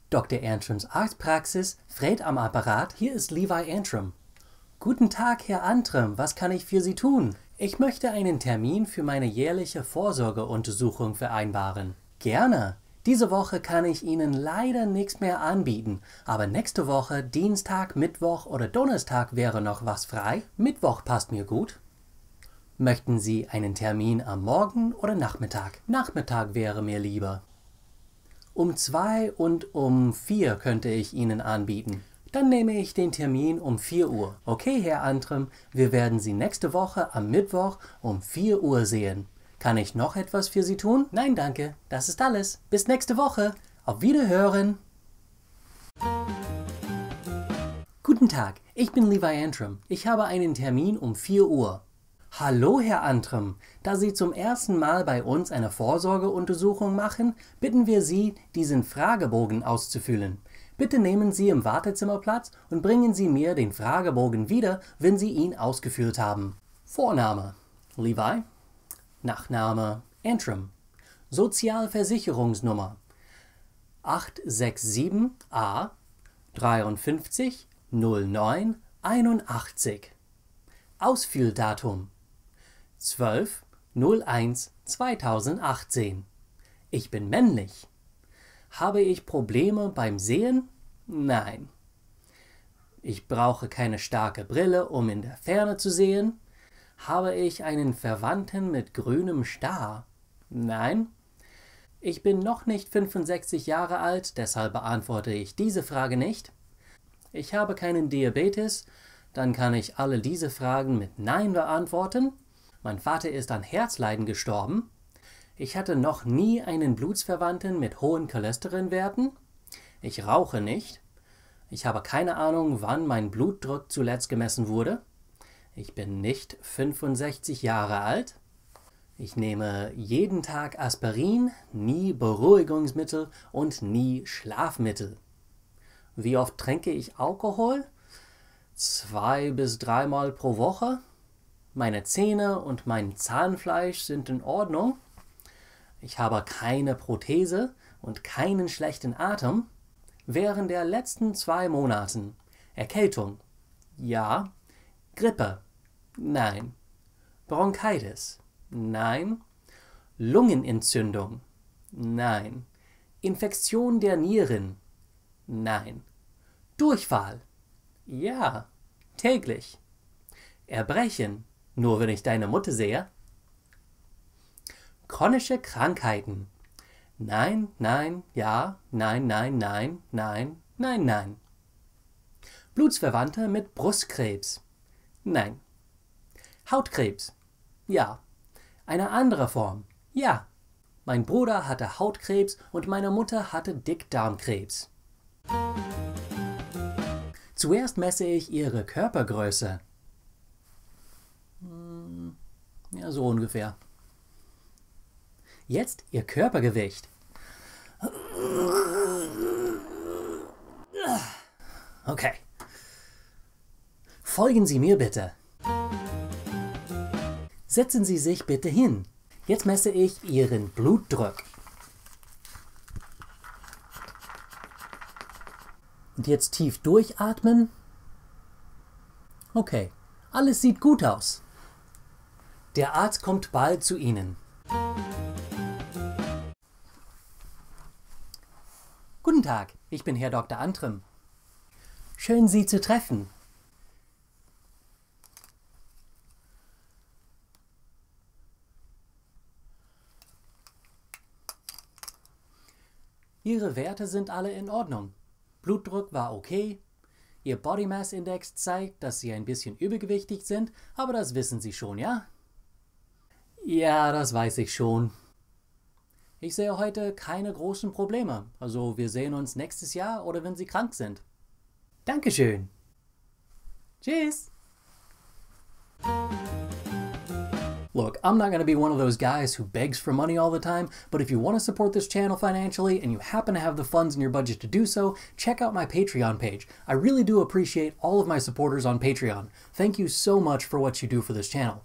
Dr. Antrums Arztpraxis, Fred am Apparat, hier ist Levi Antrim. Guten Tag, Herr Antrim, was kann ich für Sie tun? Ich möchte einen Termin für meine jährliche Vorsorgeuntersuchung vereinbaren. Gerne. Diese Woche kann ich Ihnen leider nichts mehr anbieten, aber nächste Woche, Dienstag, Mittwoch oder Donnerstag wäre noch was frei. Mittwoch passt mir gut. Möchten Sie einen Termin am Morgen oder Nachmittag? Nachmittag wäre mir lieber. Um 2 und um 4 könnte ich Ihnen anbieten. Dann nehme ich den Termin um 4 Uhr. Okay, Herr Antrim, wir werden Sie nächste Woche am Mittwoch um 4 Uhr sehen. Kann ich noch etwas für Sie tun? Nein, danke. Das ist alles. Bis nächste Woche. Auf Wiederhören. Guten Tag, ich bin Levi Antrim. Ich habe einen Termin um 4 Uhr. Hallo, Herr Antrim. Da Sie zum ersten Mal bei uns eine Vorsorgeuntersuchung machen, bitten wir Sie, diesen Fragebogen auszufüllen. Bitte nehmen Sie im Wartezimmer Platz und bringen Sie mir den Fragebogen wieder, wenn Sie ihn ausgefüllt haben. Vorname: Levi. Nachname: Antrim. Sozialversicherungsnummer: 867A 53 09 81. Ausfülldatum: 12/01/2018. Ich bin männlich. Habe ich Probleme beim Sehen? Nein. Ich brauche keine starke Brille, um in der Ferne zu sehen. Habe ich einen Verwandten mit grünem Star? Nein. Ich bin noch nicht 65 Jahre alt, deshalb beantworte ich diese Frage nicht. Ich habe keinen Diabetes, dann kann ich alle diese Fragen mit Nein beantworten. Mein Vater ist an Herzleiden gestorben. Ich hatte noch nie einen Blutsverwandten mit hohen Cholesterinwerten. Ich rauche nicht. Ich habe keine Ahnung, wann mein Blutdruck zuletzt gemessen wurde. Ich bin nicht 65 Jahre alt. Ich nehme jeden Tag Aspirin, nie Beruhigungsmittel und nie Schlafmittel. Wie oft trinke ich Alkohol? 2 bis 3 Mal pro Woche. Meine Zähne und mein Zahnfleisch sind in Ordnung. Ich habe keine Prothese und keinen schlechten Atem. Während der letzten 2 Monaten Erkältung? Ja. Grippe? Nein. Bronchitis? Nein. Lungenentzündung? Nein. Infektion der Nieren? Nein. Durchfall? Ja. Täglich. Erbrechen? Nur wenn ich deine Mutter sehe. Chronische Krankheiten? Nein, nein, ja, nein, nein, nein, nein, nein, nein. Blutsverwandte mit Brustkrebs? Nein. Hautkrebs? Ja. Eine andere Form? Ja. Mein Bruder hatte Hautkrebs und meine Mutter hatte Dickdarmkrebs. Zuerst messe ich Ihre Körpergröße. Ja, so ungefähr. Jetzt Ihr Körpergewicht. Okay. Folgen Sie mir bitte. Setzen Sie sich bitte hin. Jetzt messe ich Ihren Blutdruck. Und jetzt tief durchatmen. Okay, alles sieht gut aus. Der Arzt kommt bald zu Ihnen. Guten Tag, ich bin Herr Dr. Antrim. Schön, Sie zu treffen. Ihre Werte sind alle in Ordnung. Blutdruck war okay. Ihr Body Mass Index zeigt, dass Sie ein bisschen übergewichtig sind, aber das wissen Sie schon, ja? Ja, das weiß ich schon. Ich sehe heute keine großen Probleme. Also wir sehen uns nächstes Jahr oder wenn Sie krank sind. Dankeschön. Tschüss. Look, I'm not going to be one of those guys who begs for money all the time, but if you want to support this channel financially and you happen to have the funds in your budget to do so, check out my Patreon page. I really do appreciate all of my supporters on Patreon. Thank you so much for what you do for this channel.